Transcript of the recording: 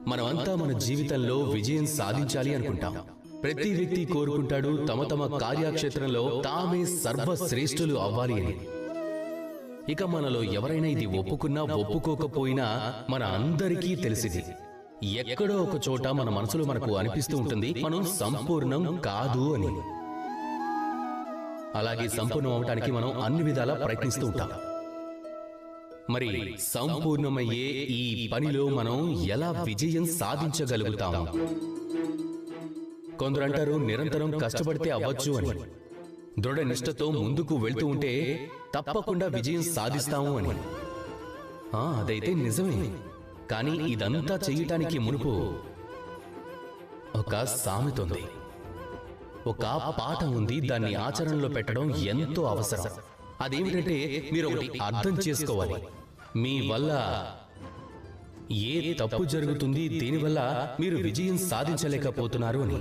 మనమంతా మన జీవితంలో విజయం సాధించాలి అనుకుంటాం. ప్రతి వ్యక్తి కోరుకుంటాడు తమ తమ కార్యక్షేత్రంలో తామే సర్వశ్రేష్ఠులు అవ్వాలి అని. ఇక మనలో ఎవరైనా ఇది ఒప్పుకున్నా ఒప్పుకోకపోయినా మన అందరికీ తెలిసింది, ఎక్కడో ఒక చోట మన మనసులో మనకు అనిపిస్తూ ఉంటుంది మనం సంపూర్ణం కాదు అని. అలాగే సంపూర్ణం అవటానికి మనం అన్ని విధాలా ప్రయత్నిస్తూ ఉంటాం. మరి సంపూర్ణమయ్యే ఈ పనిలో మనం ఎలా విజయం సాధించగలుగుతాము? కొందరు అంటారు నిరంతరం కష్టపడితే అవ్వచ్చు అని, దృఢ నిష్ఠతో ముందుకు వెళ్తూ ఉంటే తప్పకుండా విజయం సాధిస్తాము అని. అదైతే నిజమే. కానీ ఇదంతా చెయ్యటానికి మునుపు ఒక సామెత ఉంది, ఒక పాఠం ఉంది. దాన్ని ఆచరణలో పెట్టడం ఎంతో అవసరం. అదేమిటంటే మీరు ఒకటి అర్థం చేసుకోవాలి, మీ వల్ల ఏ తప్పు జరుగుతుంది, దీనివల్ల మీరు విజయం సాధించలేకపోతున్నారు అని.